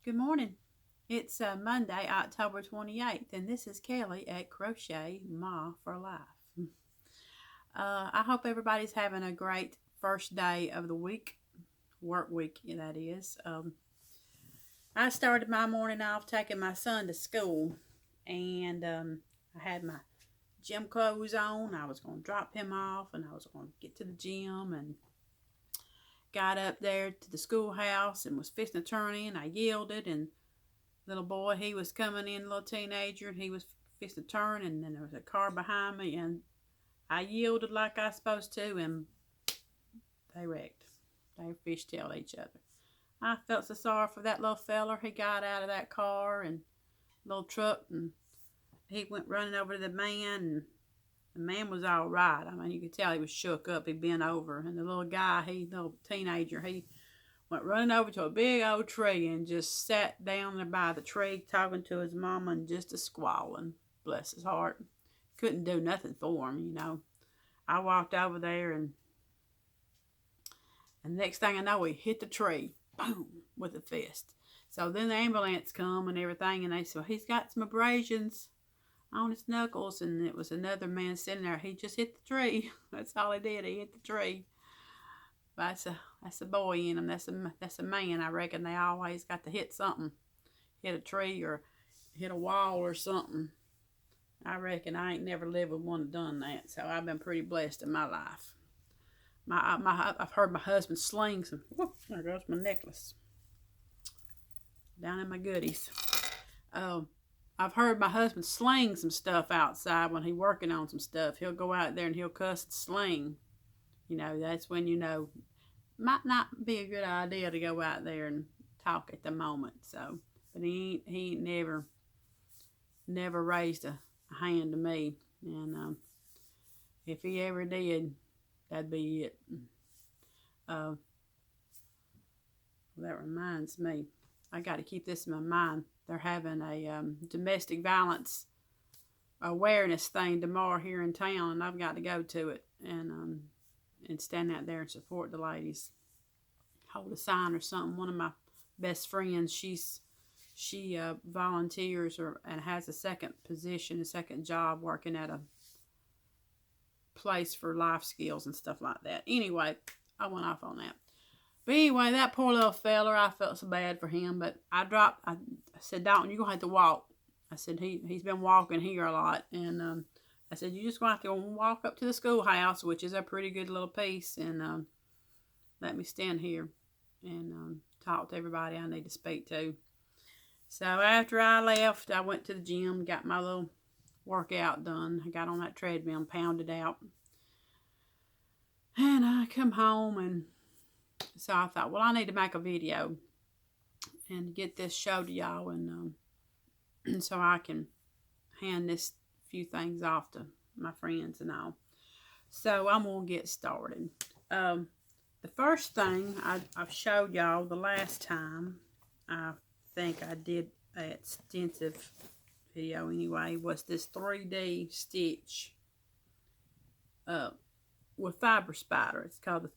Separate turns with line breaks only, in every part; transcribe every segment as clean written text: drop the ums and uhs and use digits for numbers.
Good morning. It's Monday, October 28th, and this is Kelly at Crochet Ma for Life. I hope everybody's having a great first day of the week, work week, that is. I started my morning off taking my son to school, and I had my gym clothes on. I was going to drop him off, and I was going to get to the gym, and got up there to the schoolhouse and was fixing to turn in. I yielded, and little boy, he was coming in, little teenager, and he was fixing to turn, and then there was a car behind me, and I yielded like I was supposed to, and they wrecked. They fishtailed each other. I felt so sorry for that little feller. He got out of that car and little truck, and he went running over to the man, and the man was all right. I mean, you could tell he was shook up. He bent over, and the little guy, little teenager, he went running over to a big old tree and just sat down there by the tree talking to his mama and just a squalling. Bless his heart. Couldn't do nothing for him. I walked over there, and next thing I know, he hit the tree. Boom, with a fist. So then the ambulance come and everything, and they said, well, he's got some abrasions on his knuckles, and it was another man sitting there. He just hit the tree. That's all he did. He hit the tree. But that's a boy in them. That's a man. I reckon they always got to hit something, hit a tree or hit a wall or something. I reckon I ain't never lived with one that done that. So I've been pretty blessed in my life. I've heard my husband sling some. Whoop, there goes my necklace. Down in my goodies. I've heard my husband sling some stuff outside when he's working on some stuff. He'll go out there and he'll cuss and sling. That's when might not be a good idea to go out there and talk at the moment. So, but he ain't never raised a hand to me, and if he ever did, that'd be it. That reminds me, I got to keep this in my mind. They're having a domestic violence awareness thing tomorrow here in town, and I've got to go to it and stand out there and support the ladies. Hold a sign or something. One of my best friends, she volunteers and has a second job working at a place for life skills and stuff like that. Anyway, I went off on that. But anyway, that poor little feller, I felt so bad for him. But I said, Dalton, you're going to have to walk. I said, he's been walking here a lot. And I said, you're just going to have to walk up to the schoolhouse, which is a pretty good little piece, and let me stand here and talk to everybody I need to speak to. So after I left, I went to the gym, got my little workout done. I got on that treadmill and pounded out. And I come home, and so I thought, well, I need to make a video and get this show to y'all, and so I can hand this few things off to my friends and all. So I'm going to get started. The first thing I've showed y'all the last time, I think I did an extensive video anyway, was this 3D stitch with Fiber Spider.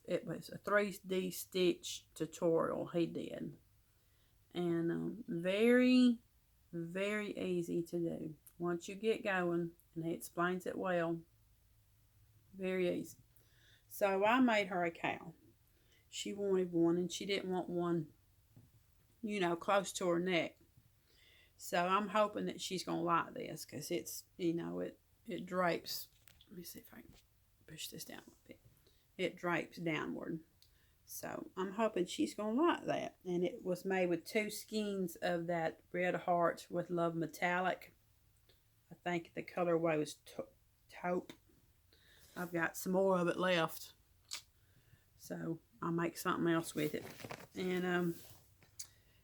It was a 3D stitch tutorial he did, and very, very easy to do once you get going, and he explains it well. Very easy. So I made her a cow. She wanted one, and she didn't want one, close to her neck. So I'm hoping that she's going to like this, because it's, it drapes. Let me see if I can push this down a little bit. It drapes downward. So I'm hoping she's going to like that. And it was made with 2 skeins of that Red Heart with Love Metallic. I think the colorway was taupe. I've got some more of it left, so I'll make something else with it. And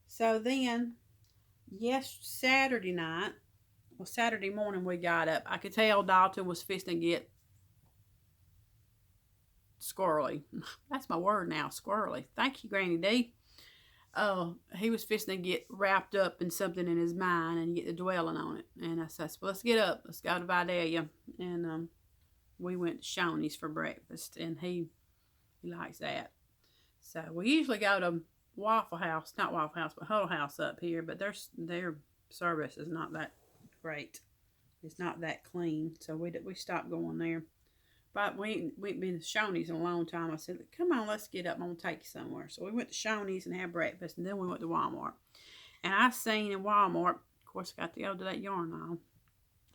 so then, Saturday morning we got up. I could tell Dalton was fixing to get squirrely. That's my word now, squirrely. Thank you, Granny D. He was fixing to get wrapped up in something in his mind and get to dwelling on it. And I said, well, let's get up. Let's go to Vidalia. And we went to Shoney's for breakfast, and he likes that. So we usually go to Waffle House, not Waffle House, but Huddle House up here, but their service is not that great. It's not that clean, so we stopped going there. But we ain't been to Shoney's in a long time. I said, come on, let's get up. I'm going to take you somewhere. So we went to Shoney's and had breakfast, and then we went to Walmart. And I seen in Walmart, of course, I got the old that yarn on,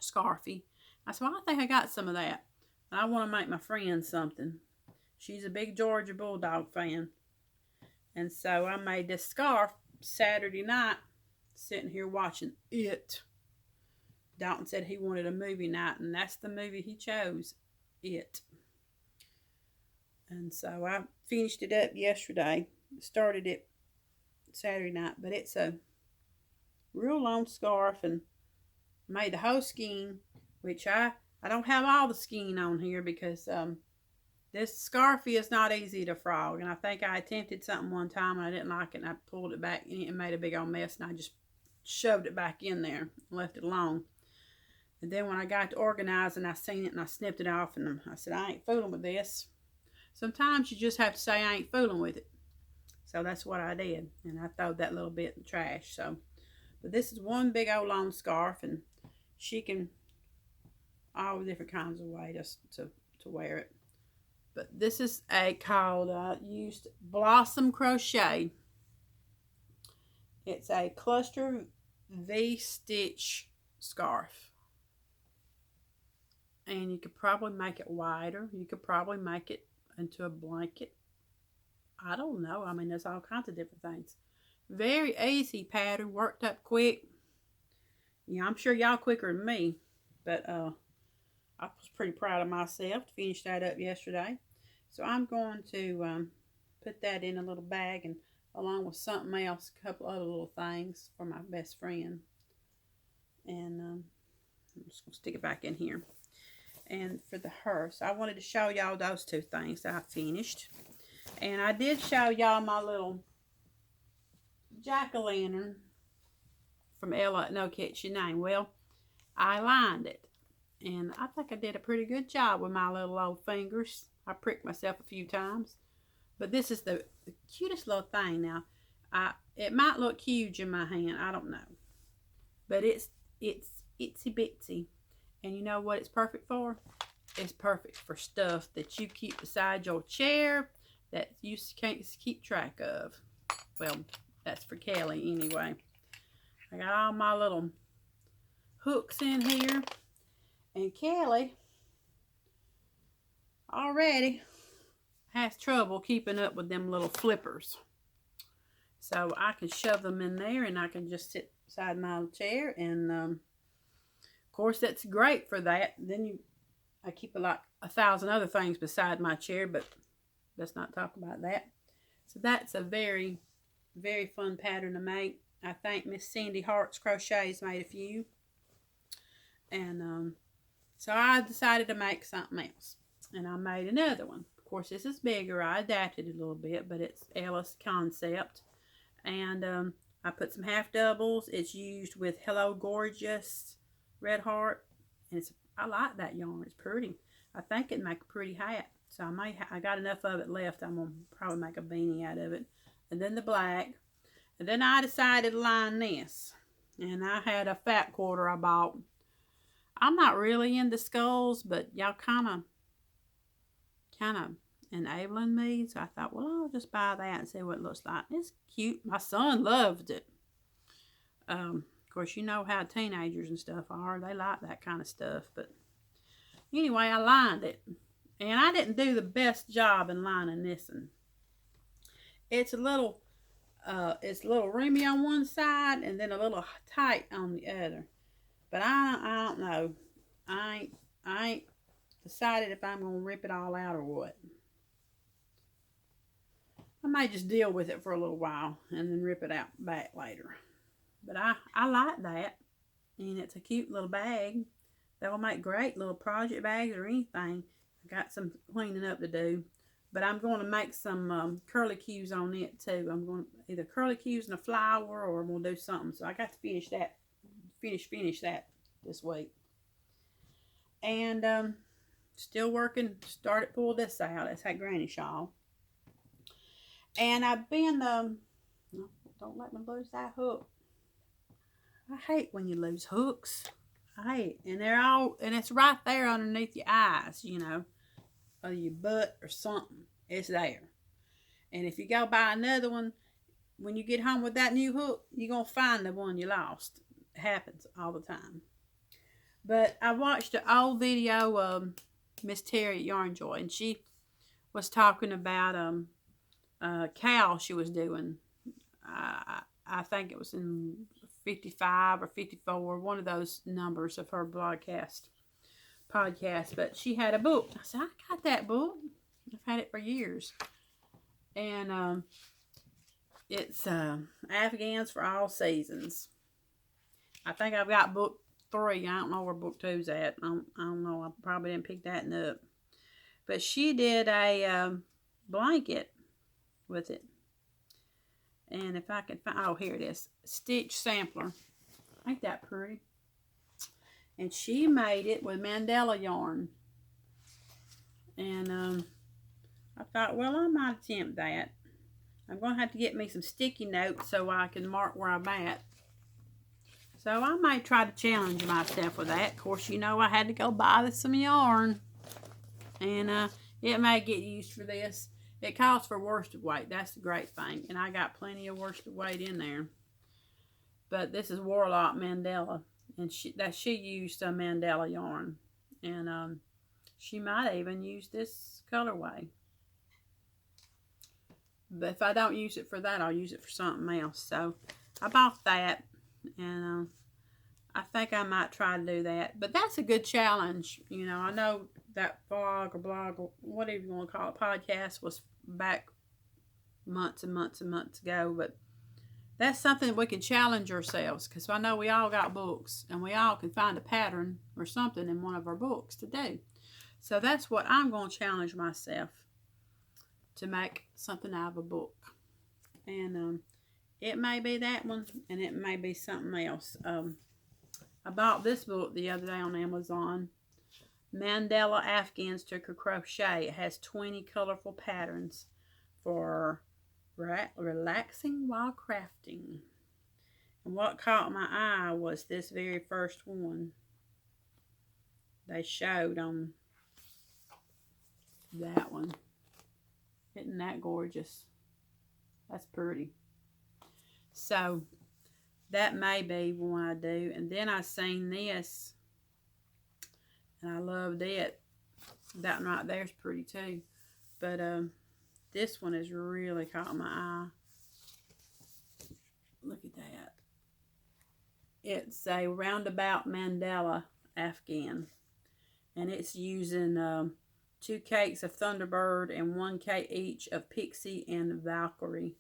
Scarfy. I said, well, I think I got some of that. And I want to make my friend something. She's a big Georgia Bulldog fan. And so I made this scarf Saturday night, sitting here watching it. Dalton said he wanted a movie night, and that's the movie he chose, It. And so I finished it up yesterday. Started it Saturday night, but it's a real long scarf and made the whole skein, which I don't have all the skein on here because this scarf is not easy to frog, and I think I attempted something one time and I didn't like it, and I pulled it back and it made a big old mess, and I just shoved it back in there and left it alone. And then when I got to organizing, I seen it and I snipped it off, and I said, I ain't fooling with this. Sometimes you just have to say, I ain't fooling with it. So that's what I did, and I threw that little bit in the trash. So, but this is one big old long scarf, and she can all different kinds of ways to wear it. But this is called used Blossom Crochet. It's a cluster V-stitch scarf. And you could probably make it wider. You could probably make it into a blanket. I don't know. I mean, there's all kinds of different things. Very easy pattern. Worked up quick. Yeah, I'm sure y'all quicker than me. But I was pretty proud of myself to finish that up yesterday. So I'm going to put that in a little bag, and along with something else, a couple other little things for my best friend. And I'm just going to stick it back in here. And for the hearse, I wanted to show y'all those two things that I finished. And I did show y'all my little jack-o'-lantern from Ella at No Kitchen Name. Well, I lined it. And I think I did a pretty good job with my little old fingers. I pricked myself a few times. But this is the cutest little thing. Now, it might look huge in my hand. I don't know. But it's itsy bitsy. And you know what it's perfect for? It's perfect for stuff that you keep beside your chair that you can't keep track of. Well, that's for Kelly anyway. I got all my little hooks in here. And Kelly already has trouble keeping up with them little flippers. So I can shove them in there, and I can just sit beside my chair, and of course that's great for that. Then I keep like 1,000 other things beside my chair, but let's not talk about that. So that's a very, very fun pattern to make. I think Miss Cindy Hart's Crochets made a few. And so I decided to make something else. And I made another one. Of course, this is bigger. I adapted it a little bit, but it's Ella's concept. And I put some half doubles. It's used with Hello Gorgeous Red Heart. And I like that yarn. It's pretty. I think it'd make a pretty hat. So I got enough of it left. I'm going to probably make a beanie out of it. And then the black. And then I decided to line this. And I had a fat quarter I bought. I'm not really into skulls, but y'all kind of enabling me. So I thought, well, I'll just buy that and see what it looks like. It's cute. My son loved it. Of course, you know how teenagers and stuff are. They like that kind of stuff. But anyway, I lined it. And I didn't do the best job in lining this one. It's a little roomy on one side and then a little tight on the other. But I don't know. I ain't decided if I'm going to rip it all out or what. I may just deal with it for a little while and then rip it out back later. But I like that. And it's a cute little bag. That will make great little project bags or anything. I got some cleaning up to do. But I'm going to make some curlicues on it too. I'm going to either curlicues and a flower, or we'll do something. So I got to finish that. Finish that this week. And still working. Started pull this out. That's that granny shawl. And I've been Don't let me lose that hook. I hate when you lose hooks. I hate it. And it's right there underneath your eyes, you know, or your butt or something. It's there. And if you go buy another one, when you get home with that new hook, you're going to find the one you lost. It happens all the time. But I watched an old video of Miss Terry at Yarn Joy, and she was talking about cow she was doing. I think it was in 55 or 54, one of those numbers of her podcast. But she had a book. I said, I got that book. I've had it for years. And it's Afghans for All Seasons. I think I've got book 3. I don't know where book 2's at. I don't know. I probably didn't pick that one up. But she did a blanket with it. And if I can find, oh, here it is. Stitch sampler. Ain't that pretty? And she made it with Mandela yarn. And I thought, well, I might attempt that. I'm going to have to get me some sticky notes so I can mark where I'm at. So I might try to challenge myself with that. Of course, you know I had to go buy some yarn. And it may get used for this. It calls for worsted weight. That's the great thing. And I got plenty of worsted weight in there. But this is Warlock Mandela. And she used some Mandela yarn. And she might even use this colorway. But if I don't use it for that, I'll use it for something else. So I bought that. And I think I might try to do that. But that's a good challenge. You know, I know that blog or whatever you want to call it, podcast was back months and months and months ago. But that's something we can challenge ourselves. Because I know we all got books. And we all can find a pattern or something in one of our books to do. So that's what I'm going to challenge myself. To make something out of a book. And it may be that one. And it may be something else. I bought this book the other day on Amazon. Mandela Afghans to Crochet. It has 20 colorful patterns for relaxing while crafting. And what caught my eye was this very first one. They showed on that one. Isn't that gorgeous? That's pretty. So that may be one I do. And then I seen this. And I loved it. That one right there is pretty too. But this one has really caught my eye. Look at that. It's a roundabout Mandela Afghan. And it's using 2 cakes of Thunderbird and 1 cake each of Pixie and Valkyrie.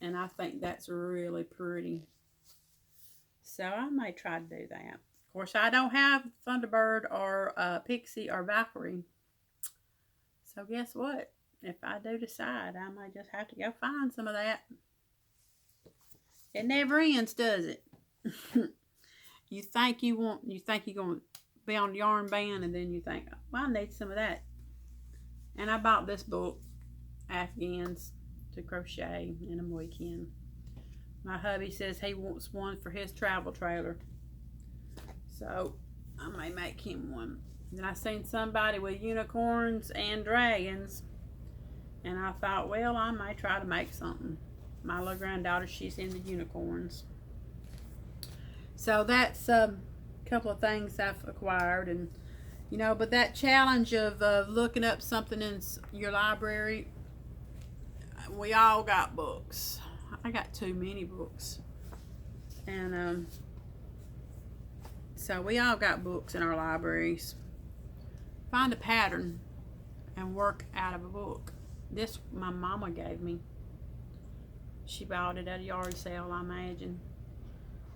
And I think that's really pretty. So I may try to do that. Of course, I don't have Thunderbird or Pixie or Valkyrie. So guess what? If I do decide, I might just have to go find some of that. It never ends, does it? You think you're going to be on the yarn band, and then you think, well, I need some of that. And I bought this book, Afghans to Crochet, in a weekend. My hubby says he wants one for his travel trailer. So I may make him one. Then I seen somebody with unicorns and dragons. And I thought, well, I might try to make something. My little granddaughter, she's into unicorns. So that's a couple of things I've acquired. And you know, but that challenge of looking up something in your library, we all got books. I got too many books. And so we all got books in our libraries. Find a pattern and work out of a book. This my mama gave me. She bought it at a yard sale, I imagine.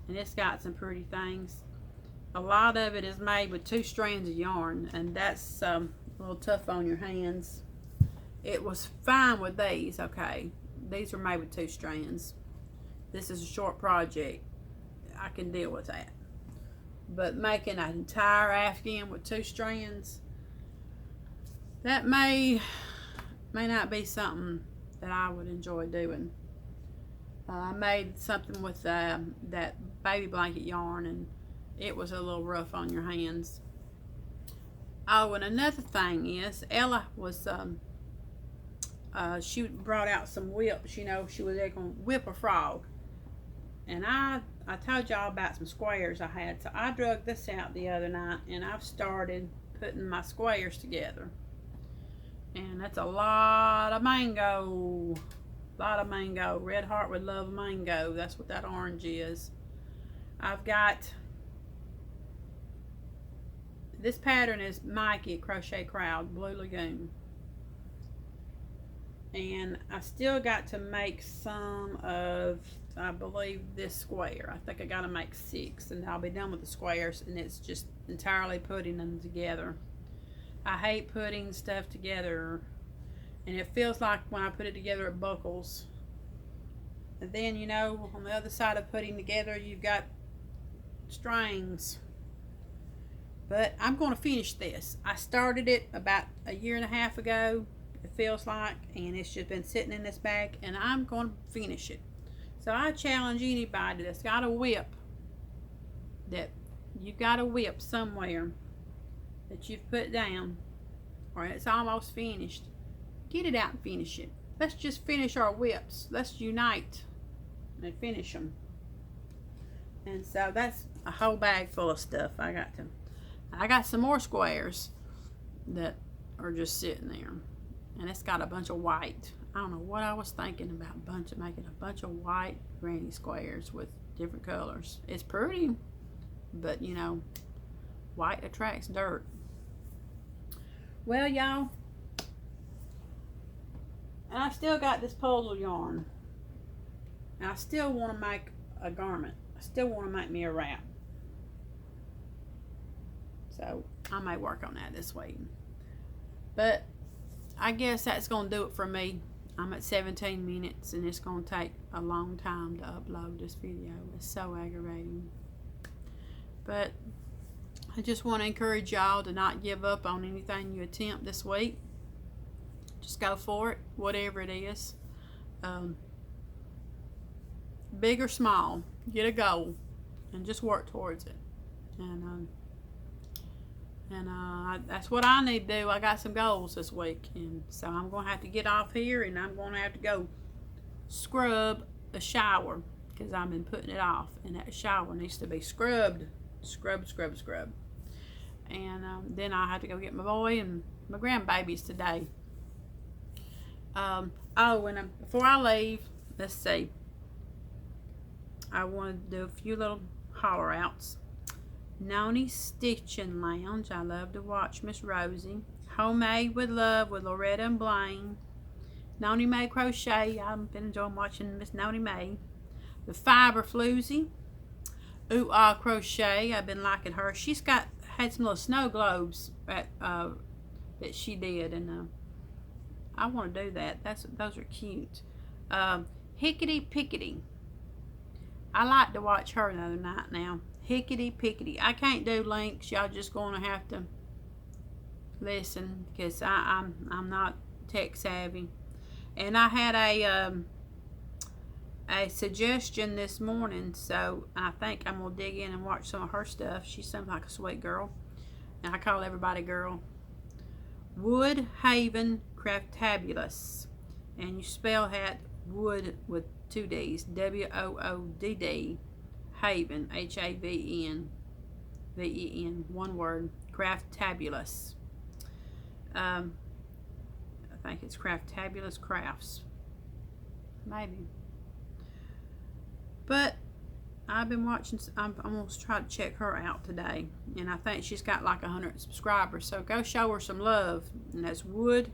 And it's got some pretty things. A lot of it is made with 2 strands of yarn, and that's a little tough on your hands. It was fine with these, okay. These were made with 2 strands. This is a short project. I can deal with that. But making an entire Afghan with 2 strands, that may not be something that I would enjoy doing. I made something with that baby blanket yarn, and it was a little rough on your hands. Oh, and another thing is, Ella was, she brought out some whips. You know, she was going to whip a frog. And I told y'all about some squares I had. So I drug this out the other night, and I've started putting my squares together. And that's a lot of mango. A lot of mango. Red Heart would love mango. That's what that orange is. I've got, this pattern is Mikey at Crochet Crowd, Blue Lagoon. And I still got to make some of, I believe, this square. I think I got to make 6, and I'll be done with the squares, and it's just entirely putting them together. I hate putting stuff together, and it feels like when I put it together it buckles. And then, you know, on the other side of putting together, you've got strings. But I'm going to finish this. I started it about a year and a half ago, it feels like, and it's just been sitting in this bag, and I'm going to finish it. So I challenge anybody that's got a whip, that you've got a whip somewhere that you've put down, or it's almost finished, get it out and finish it. Let's just finish our whips. Let's unite and finish them. And so that's a whole bag full of stuff. I got some more squares that are just sitting there, and it's got a bunch of white. I don't know what I was thinking about making a bunch of white granny squares with different colors. It's pretty, but you know, white attracts dirt. Well, y'all, and I still got this puzzle yarn, and I still want to make a garment. I still want to make me a wrap. So I may work on that this week. But I guess that's going to do it for me. I'm at 17 minutes, and it's going to take a long time to upload this video. It's so aggravating. But I just want to encourage y'all to not give up on anything you attempt this week. Just go for it, whatever it is. Big or small, get a goal and just work towards it. And that's what I need to do. I got some goals this week, and so I'm going to have to get off here, and I'm going to have to go scrub the shower because I've been putting it off, and that shower needs to be scrubbed. Scrub. And then I have to go get my boy and my grandbabies today. Before I leave, let's see. I want to do a few little holler outs. Noni's Stitching Lounge. I love to watch Miss Rosie. Homemade with Love with Loretta and Blaine. Noni May Crochet. I've been enjoying watching Miss Noni May. The Fiber Floozy. Ooh Ah Crochet. I've been liking her. She's had some little snow globes that she did, and I want to do that. Those are cute. Hickety Pickety. I like to watch her the other night now. Hickety Pickety. I can't do links. Y'all just going to have to listen because I'm not tech savvy. And I had a suggestion this morning, so I think I'm going to dig in and watch some of her stuff. She seems like a sweet girl, and I call everybody girl. Wood Haven Craftabulous, and you spell that wood with 2 D's, WOODD, Haven, HAVEN, one word, Craftabulous. I think it's Craftabulous Crafts, maybe. But I've been watching, I'm going to try to check her out today, and I think she's got like 100 subscribers, so go show her some love. And that's Wood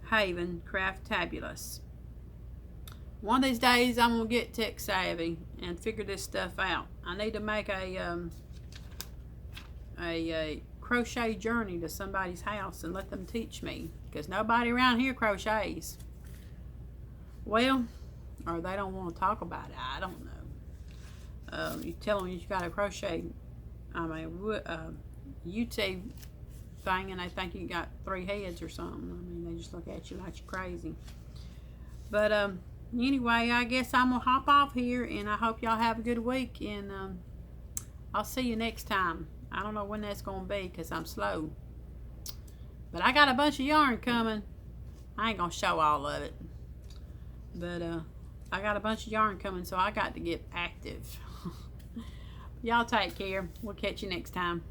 Haven Craftabulous. One of these days I'm going to get tech savvy and figure this stuff out. I need to make a crochet journey to somebody's house and let them teach me, because nobody around here crochets. Well, or they don't want to talk about it. I don't know. You tell them you got a crochet, YouTube thing, and they think you got 3 heads or something. I mean, they just look at you like you're crazy. But Anyway, I guess I'm going to hop off here, and I hope y'all have a good week, and I'll see you next time. I don't know when that's going to be because I'm slow. But I got a bunch of yarn coming. I ain't going to show all of it. But I got a bunch of yarn coming, so I got to get active. Y'all take care. We'll catch you next time.